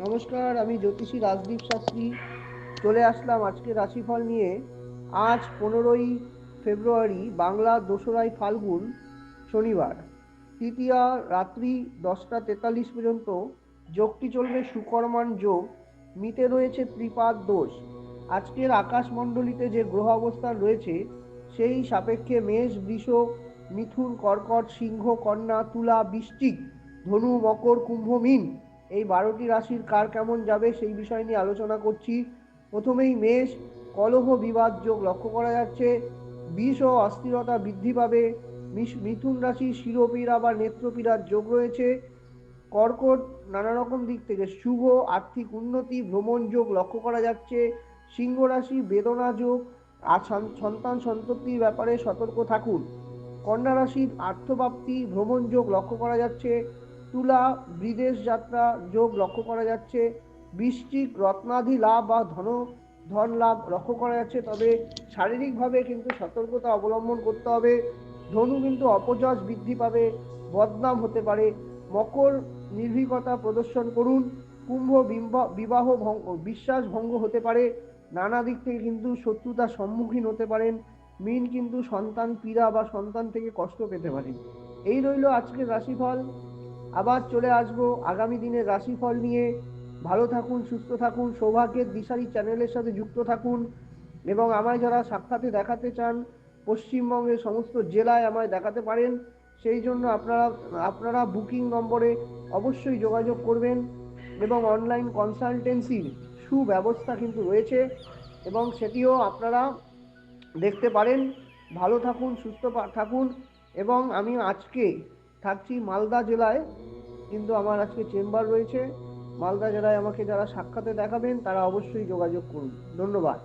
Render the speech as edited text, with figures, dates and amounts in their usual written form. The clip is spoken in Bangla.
নমস্কার, আমি জ্যোতিষী রাজদীপ শাস্ত্রী চলে আসলাম আজকে রাশিফল নিয়ে। আজ 15ই ফেব্রুয়ারি, বাংলা 2রা ফাল্গুন, শনিবার। তৃতীয়া রাত্রি 10টা 43 পর্যন্ত যোগটি চলবে সুকর্মাণ যোগ। মিতে রয়েছে ত্রিপাদ দোষ। আজকের আকাশমণ্ডলীতে যে গ্রহ অবস্থান রয়েছে সেই সাপেক্ষে মেষ, বৃষ, মিথুন, কর্কট, সিংহ, কন্যা, তুলা, বৃশ্চিক, ধনু, মকর, কুম্ভ, মীন, এই 12টি রাশির কার কেমন যাবে সেই বিষয় নিয়ে আলোচনা করছি। প্রথমেই মেষ, কলহ বিবাদ যোগ লক্ষ্য করা যাচ্ছে। বিষ ও অস্থিরতা বৃদ্ধি পাবে। মিথুন রাশি শিরোপীড়া বা নেত্রপীড়ার যোগ রয়েছে। কর্কট নানা রকম দিক থেকে শুভ আর্থিক উন্নতি, ভ্রমণ যোগ লক্ষ্য করা যাচ্ছে। সিংহ রাশি বেদনা যোগ আর সন্তান সন্ততির ব্যাপারে সতর্ক থাকুন। কন্যা রাশির আর্থপ্রাপ্তি, ভ্রমণ যোগ লক্ষ্য করা যাচ্ছে। তুলা বিদেশ যাত্রা যোগ লক্ষ্য করা যাচ্ছে। বৃশ্চিক রত্নাদি লাভ বা ধন লাভ লক্ষ্য করা যাচ্ছে, তবে শারীরিকভাবে কিন্তু সতর্কতা অবলম্বন করতে হবে। ধনু কিন্তু অপযশ বৃদ্ধি পাবে, বদনাম হতে পারে। মকর নির্ভীকতা প্রদর্শন করুন। কুম্ভ বিবাহ ভঙ্গ, বিশ্বাস ভঙ্গ হতে পারে। নানা দিক থেকে কিন্তু শত্রুতার সম্মুখীন হতে পারেন। মীন কিন্তু সন্তান পীড়া বা সন্তান থেকে কষ্ট পেতে পারেন। এই রইল আজকের রাশিফল। আবার চলে আসবো আগামী দিনের রাশিফল নিয়ে। ভালো থাকুন, সুস্থ থাকুন, সৌভাগ্যের দিশারি চ্যানেলের সাথে যুক্ত থাকুন। এবং আমায় যারা সাক্ষাতে দেখাতে চান, পশ্চিমবঙ্গের সমস্ত জেলায় আমায় দেখাতে পারেন। সেই জন্য আপনারা বুকিং নম্বরে অবশ্যই যোগাযোগ করবেন। এবং অনলাইন কনসালটেন্সির সুব্যবস্থা কিন্তু রয়েছে, এবং সেটিও আপনারা দেখতে পারেন। ভালো থাকুন, সুস্থ থাকুন। এবং আমি আজকে থাকছি মালদা জেলায়, কিন্তু আমার আজকে চেম্বার রয়েছে। মালদা জেলায় আমাকে যারা সাক্ষাতে দেখাবেন তারা অবশ্যই যোগাযোগ করুন। ধন্যবাদ।